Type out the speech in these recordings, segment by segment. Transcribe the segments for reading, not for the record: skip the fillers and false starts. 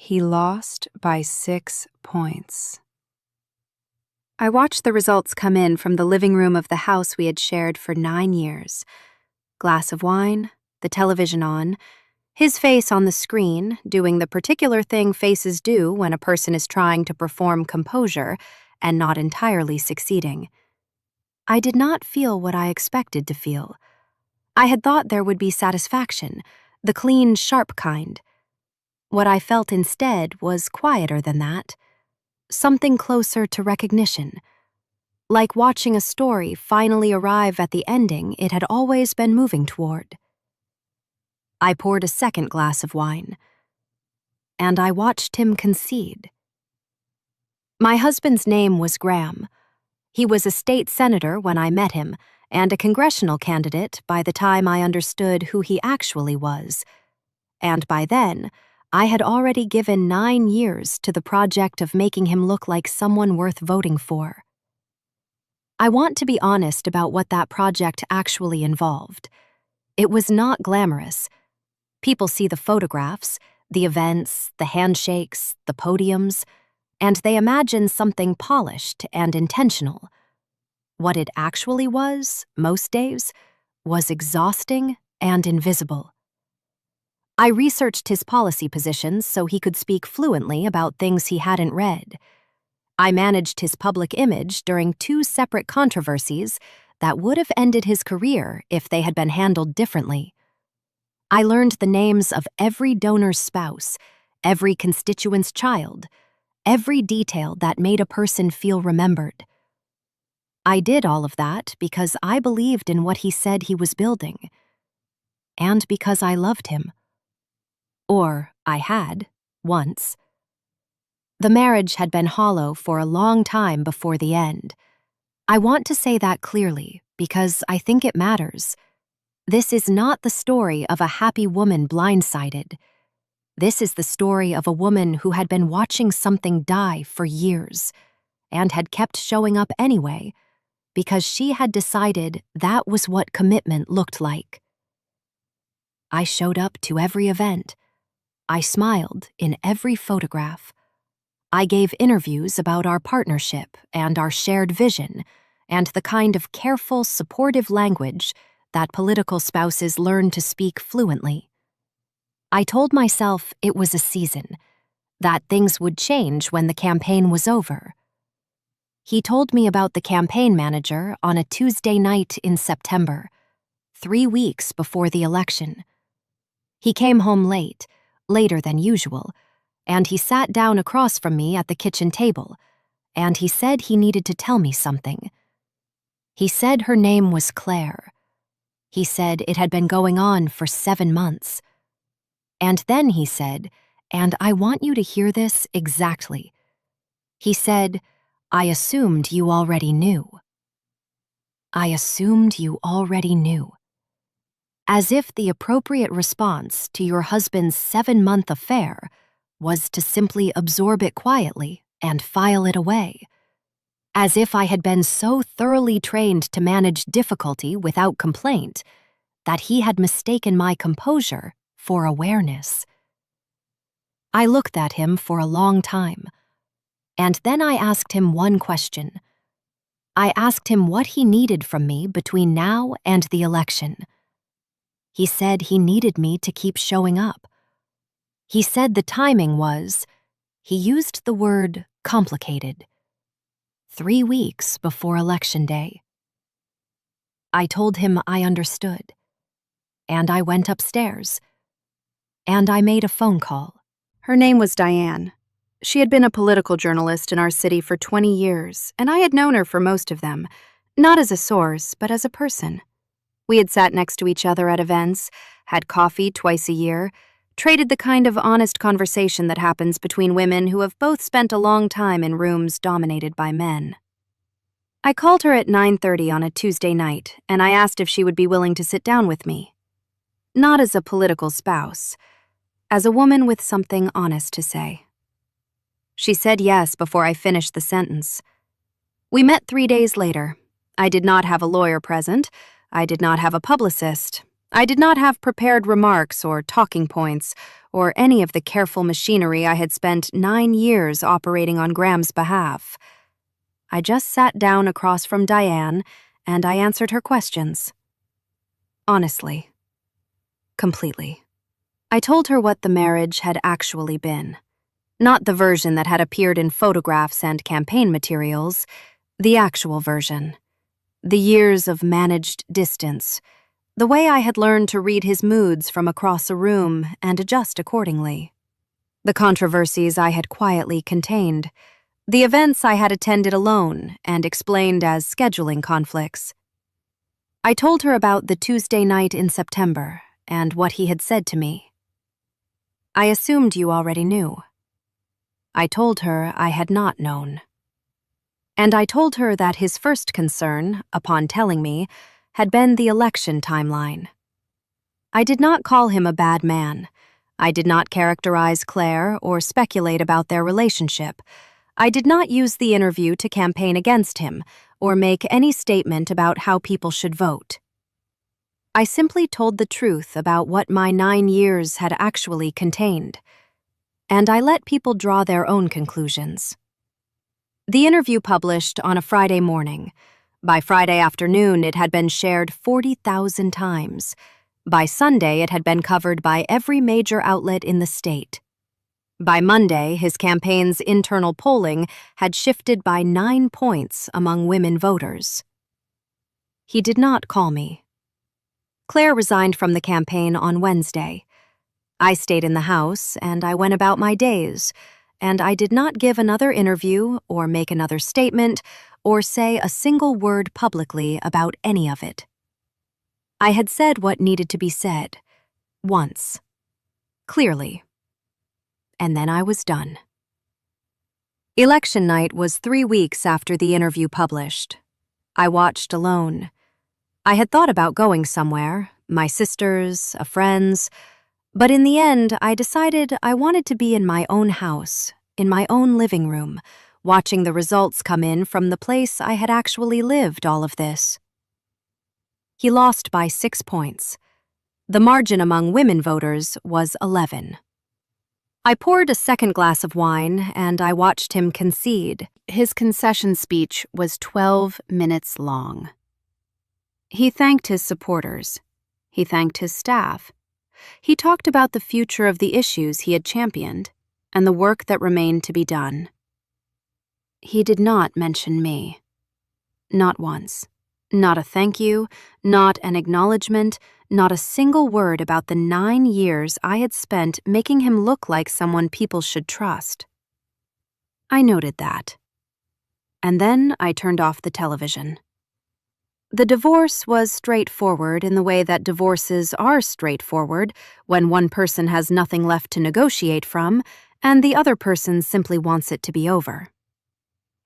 He lost by 6 points. I watched the results come in from the living room of the house we had shared for 9 years. Glass of wine, the television on, his face on the screen, doing the particular thing faces do when a person is trying to perform composure and not entirely succeeding. I did not feel what I expected to feel. I had thought there would be satisfaction, the clean, sharp kind. What I felt instead was quieter than that, something closer to recognition, like watching a story finally arrive at the ending it had always been moving toward. I poured a second glass of wine, and I watched him concede. My husband's name was Graham. He was a state senator when I met him, and a congressional candidate by the time I understood who he actually was. And by then, I had already given 9 years to the project of making him look like someone worth voting for. I want to be honest about what that project actually involved. It was not glamorous. People see the photographs, the events, the handshakes, the podiums, and they imagine something polished and intentional. What it actually was, most days, was exhausting and invisible. I researched his policy positions so he could speak fluently about things he hadn't read. I managed his public image during 2 separate controversies that would have ended his career if they had been handled differently. I learned the names of every donor's spouse, every constituent's child, every detail that made a person feel remembered. I did all of that because I believed in what he said he was building, and because I loved him. Or I had, once. The marriage had been hollow for a long time before the end. I want to say that clearly because I think it matters. This is not the story of a happy woman blindsided. This is the story of a woman who had been watching something die for years and had kept showing up anyway because she had decided that was what commitment looked like. I showed up to every event. I smiled in every photograph. I gave interviews about our partnership and our shared vision and the kind of careful, supportive language that political spouses learn to speak fluently. I told myself it was a season, that things would change when the campaign was over. He told me about the campaign manager on a Tuesday night in September, 3 weeks before the election. He came home late, later than usual, and he sat down across from me at the kitchen table, and he said he needed to tell me something. He said her name was Claire. He said it had been going on for 7 months. And then he said, and I want you to hear this exactly. He said, I assumed you already knew. I assumed you already knew. As if the appropriate response to your husband's 7-month affair was to simply absorb it quietly and file it away. As if I had been so thoroughly trained to manage difficulty without complaint that he had mistaken my composure for awareness. I looked at him for a long time, and then I asked him one question. I asked him what he needed from me between now and the election. He said he needed me to keep showing up. He said the timing was, he used the word complicated. 3 weeks before Election Day. I told him I understood, and I went upstairs, and I made a phone call. Her name was Diane. She had been a political journalist in our city for 20 years, and I had known her for most of them, not as a source, but as a person. We had sat next to each other at events, had coffee twice a year, traded the kind of honest conversation that happens between women who have both spent a long time in rooms dominated by men. I called her at 9:30 on a Tuesday night, and I asked if she would be willing to sit down with me. Not as a political spouse, as a woman with something honest to say. She said yes before I finished the sentence. We met 3 days later. I did not have a lawyer present. I did not have a publicist. I did not have prepared remarks or talking points or any of the careful machinery I had spent 9 years operating on Graham's behalf. I just sat down across from Diane and I answered her questions. Honestly. Completely. I told her what the marriage had actually been. Not the version that had appeared in photographs and campaign materials, the actual version. The years of managed distance, the way I had learned to read his moods from across a room and adjust accordingly. The controversies I had quietly contained, the events I had attended alone and explained as scheduling conflicts. I told her about the Tuesday night in September and what he had said to me. I assumed you already knew. I told her I had not known. And I told her that his first concern, upon telling me, had been the election timeline. I did not call him a bad man. I did not characterize Claire or speculate about their relationship. I did not use the interview to campaign against him or make any statement about how people should vote. I simply told the truth about what my 9 years had actually contained, and I let people draw their own conclusions. The interview published on a Friday morning. By Friday afternoon, it had been shared 40,000 times. By Sunday, it had been covered by every major outlet in the state. By Monday, his campaign's internal polling had shifted by 9 points among women voters. He did not call me. Claire resigned from the campaign on Wednesday. I stayed in the house, and I went about my days, and I did not give another interview or make another statement or say a single word publicly about any of it. I had said what needed to be said, once, clearly, and then I was done. Election night was 3 weeks after the interview published. I watched alone. I had thought about going somewhere, my sisters, a friend's, but in the end, I decided I wanted to be in my own house, in my own living room, watching the results come in from the place I had actually lived all of this. He lost by 6 points. The margin among women voters was 11. I poured a second glass of wine and I watched him concede. His concession speech was 12 minutes long. He thanked his supporters. He thanked his staff. He talked about the future of the issues he had championed and the work that remained to be done. He did not mention me. Not once. Not a thank you, not an acknowledgement, not a single word about the 9 years I had spent making him look like someone people should trust. I noted that. And then I turned off the television. The divorce was straightforward in the way that divorces are straightforward when one person has nothing left to negotiate from and the other person simply wants it to be over.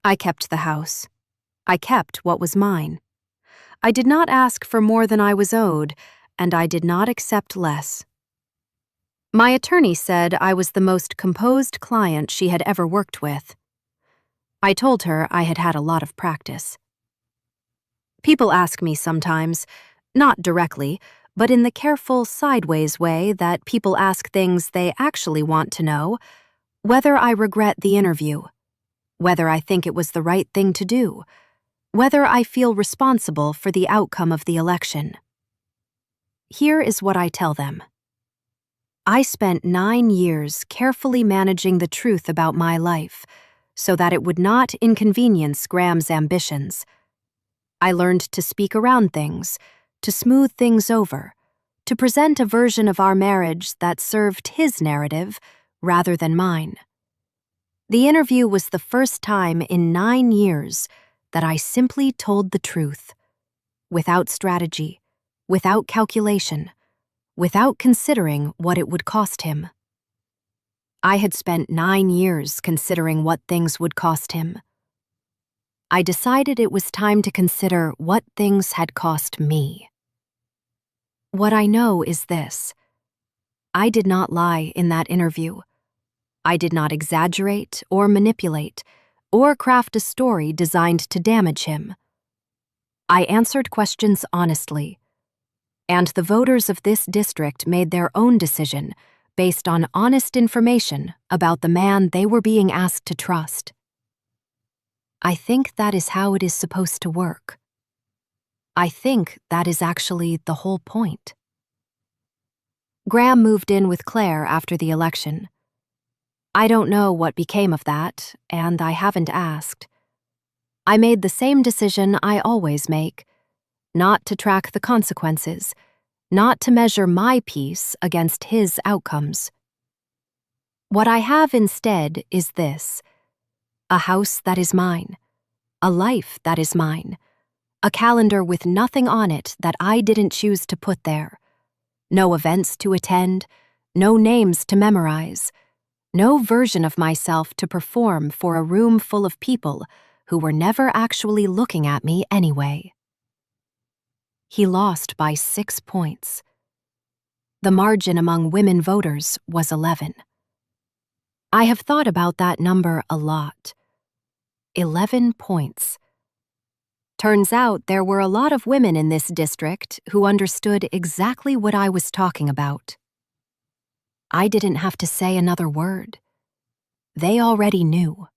I kept the house. I kept what was mine. I did not ask for more than I was owed, and I did not accept less. My attorney said I was the most composed client she had ever worked with. I told her I had had a lot of practice. People ask me sometimes, not directly, but in the careful sideways way that people ask things they actually want to know, whether I regret the interview, whether I think it was the right thing to do, whether I feel responsible for the outcome of the election. Here is what I tell them. I spent 9 years carefully managing the truth about my life so that it would not inconvenience Graham's ambitions. I learned to speak around things, to smooth things over, to present a version of our marriage that served his narrative rather than mine. The interview was the first time in 9 years that I simply told the truth, without strategy, without calculation, without considering what it would cost him. I had spent 9 years considering what things would cost him. I decided it was time to consider what things had cost me. What I know is this. I did not lie in that interview. I did not exaggerate or manipulate or craft a story designed to damage him. I answered questions honestly. And the voters of this district made their own decision based on honest information about the man they were being asked to trust. I think that is how it is supposed to work. I think that is actually the whole point. Graham moved in with Claire after the election. I don't know what became of that, and I haven't asked. I made the same decision I always make, not to track the consequences, not to measure my peace against his outcomes. What I have instead is this: a house that is mine, a life that is mine, a calendar with nothing on it that I didn't choose to put there, no events to attend, no names to memorize, no version of myself to perform for a room full of people who were never actually looking at me anyway. He lost by 6 points. The margin among women voters was 11. I have thought about that number a lot. 11 points. Turns out there were a lot of women in this district who understood exactly what I was talking about. I didn't have to say another word. They already knew.